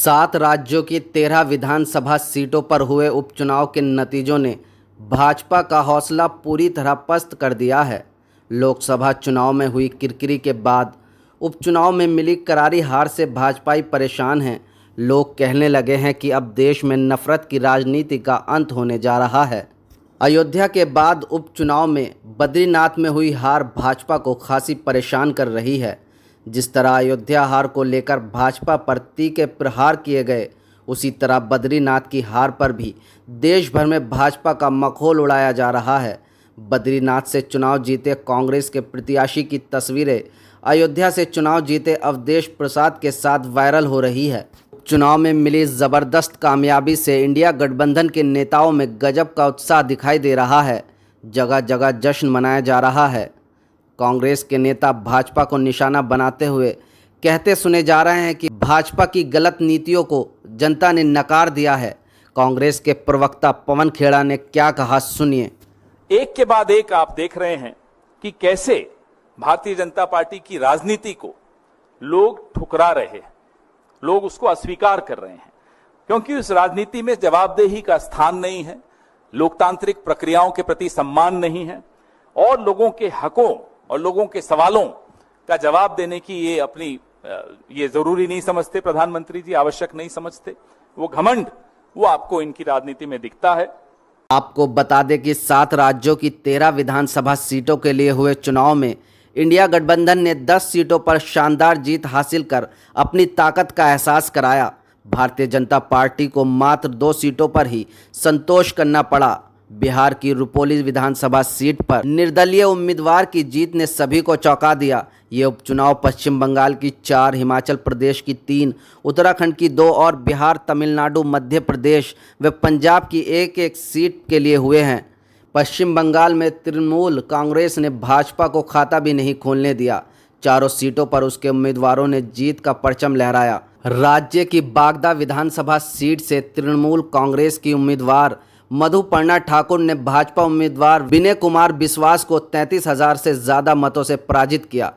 7 राज्यों की 13 विधानसभा सीटों पर हुए उपचुनाव के नतीजों ने भाजपा का हौसला पूरी तरह पस्त कर दिया है। लोकसभा चुनाव में हुई किरकिरी के बाद उपचुनाव में मिली करारी हार से भाजपाई परेशान हैं। लोग कहने लगे हैं कि अब देश में नफरत की राजनीति का अंत होने जा रहा है। अयोध्या के बाद उपचुनाव में बद्रीनाथ में हुई हार भाजपा को खासी परेशान कर रही है। जिस तरह अयोध्या हार को लेकर भाजपा पर तीखे प्रहार किए गए, उसी तरह बद्रीनाथ की हार पर भी देश भर में भाजपा का मखौल उड़ाया जा रहा है। बद्रीनाथ से चुनाव जीते कांग्रेस के प्रत्याशी की तस्वीरें अयोध्या से चुनाव जीते अवधेश प्रसाद के साथ वायरल हो रही है। चुनाव में मिली ज़बरदस्त कामयाबी से इंडिया गठबंधन के नेताओं में गजब का उत्साह दिखाई दे रहा है। जगह जगह जश्न मनाया जा रहा है। कांग्रेस के नेता भाजपा को निशाना बनाते हुए कहते सुने जा रहे हैं कि भाजपा की गलत नीतियों को जनता ने नकार दिया है। कांग्रेस के प्रवक्ता पवन खेड़ा ने क्या कहा, सुनिए। एक के बाद एक आप देख रहे हैं कि कैसे भारतीय जनता पार्टी की राजनीति को लोग ठुकरा रहे हैं, लोग उसको अस्वीकार कर रहे हैं, क्योंकि उस राजनीति में जवाबदेही का स्थान नहीं है, लोकतांत्रिक प्रक्रियाओं के प्रति सम्मान नहीं है और लोगों के हकों और लोगों के सवालों का जवाब देने की ये जरूरी नहीं समझते प्रधानमंत्री जी, आवश्यक नहीं समझते। वो घमंड वो आपको इनकी राजनीति में दिखता है। आपको बता दें कि 7 राज्यों की 13 विधानसभा सीटों के लिए हुए चुनाव में इंडिया गठबंधन ने 10 सीटों पर शानदार जीत हासिल कर अपनी ताकत का एहसास कराया। भारतीय जनता पार्टी को मात्र 2 सीटों पर ही संतोष करना पड़ा। बिहार की रुपौली विधानसभा सीट पर निर्दलीय उम्मीदवार की जीत ने सभी को चौंका दिया। ये उपचुनाव पश्चिम बंगाल की 4, हिमाचल प्रदेश की 3, उत्तराखंड की 2 और बिहार, तमिलनाडु, मध्य प्रदेश व पंजाब की एक सीट के लिए हुए हैं। पश्चिम बंगाल में तृणमूल कांग्रेस ने भाजपा को खाता भी नहीं खोलने दिया। चारों सीटों पर उसके उम्मीदवारों ने जीत का परचम लहराया। राज्य की बागदा विधानसभा सीट से तृणमूल कांग्रेस की उम्मीदवार मधुपर्णा ठाकुर ने भाजपा उम्मीदवार विनय कुमार बिस्वास को 33,000 से ज़्यादा मतों से पराजित किया।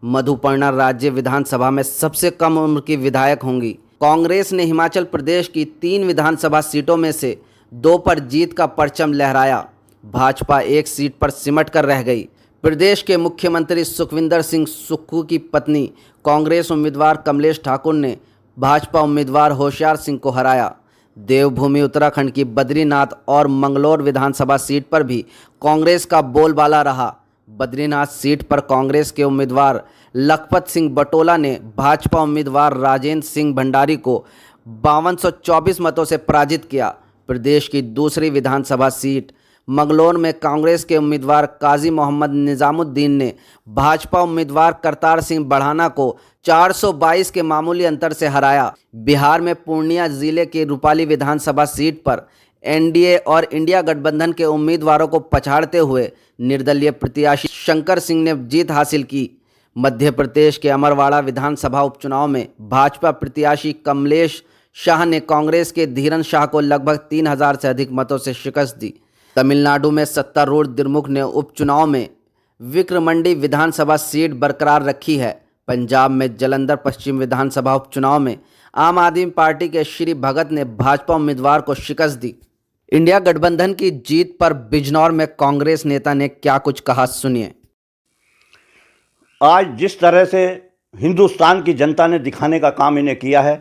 मधुपर्णा राज्य विधानसभा में सबसे कम उम्र की विधायक होंगी। कांग्रेस ने हिमाचल प्रदेश की 3 विधानसभा सीटों में से 2 पर जीत का परचम लहराया। भाजपा 1 सीट पर सिमट कर रह गई। प्रदेश के मुख्यमंत्री सुखविंदर सिंह सुक्खू की पत्नी कांग्रेस उम्मीदवार कमलेश ठाकुर ने भाजपा उम्मीदवार होशियार सिंह को हराया। देवभूमि उत्तराखंड की बद्रीनाथ और मंगलौर विधानसभा सीट पर भी कांग्रेस का बोलबाला रहा। बद्रीनाथ सीट पर कांग्रेस के उम्मीदवार लखपत सिंह बटोला ने भाजपा उम्मीदवार राजेंद्र सिंह भंडारी को 5224 मतों से पराजित किया। प्रदेश की दूसरी विधानसभा सीट मंगलौर में कांग्रेस के उम्मीदवार काजी मोहम्मद निजामुद्दीन ने भाजपा उम्मीदवार करतार सिंह बढ़ाना को 422 के मामूली अंतर से हराया। बिहार में पूर्णिया जिले के रूपाली विधानसभा सीट पर एनडीए और इंडिया गठबंधन के उम्मीदवारों को पछाड़ते हुए निर्दलीय प्रत्याशी शंकर सिंह ने जीत हासिल की। मध्य प्रदेश के अमरवाड़ा विधानसभा उपचुनाव में भाजपा प्रत्याशी कमलेश शाह ने कांग्रेस के धीरन शाह को लगभग 3,000 से अधिक मतों से शिकस्त दी। तमिलनाडु में सत्तारूढ़ द्रमुक ने उपचुनाव में विक्रमंडी विधानसभा सीट बरकरार रखी है। पंजाब में जलंधर पश्चिम विधानसभा उपचुनाव में आम आदमी पार्टी के श्री भगत ने भाजपा उम्मीदवार को शिकस्त दी। इंडिया गठबंधन की जीत पर बिजनौर में कांग्रेस नेता ने क्या कुछ कहा, सुनिए। आज जिस तरह से हिंदुस्तान की जनता ने दिखाने का काम इन्हें किया है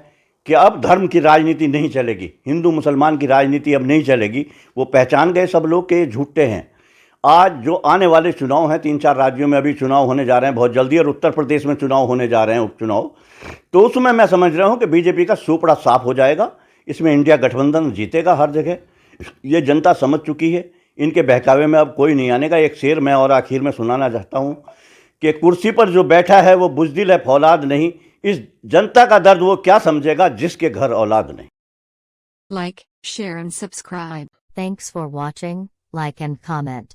कि अब धर्म की राजनीति नहीं चलेगी, हिंदू मुसलमान की राजनीति अब नहीं चलेगी, वो पहचान गए सब लोग कि ये झूठे हैं। आज जो आने वाले चुनाव हैं, 3-4 राज्यों में अभी चुनाव होने जा रहे हैं बहुत जल्दी, और उत्तर प्रदेश में चुनाव होने जा रहे हैं उपचुनाव, तो उसमें मैं समझ रहा हूँ कि बीजेपी का सूपड़ा साफ हो जाएगा। इसमें इंडिया गठबंधन जीतेगा हर जगह, ये जनता समझ चुकी है। इनके बहकावे में अब कोई नहीं आने का। एक शेर मैं और आखिर में सुनाना चाहता हूँ कि कुर्सी पर जो बैठा है वो बुज़दिल है, फौलाद नहीं। इस जनता का दर्द वो क्या समझेगा जिसके घर औलाद नहीं। Like, share and subscribe. Thanks for watching. Like and comment.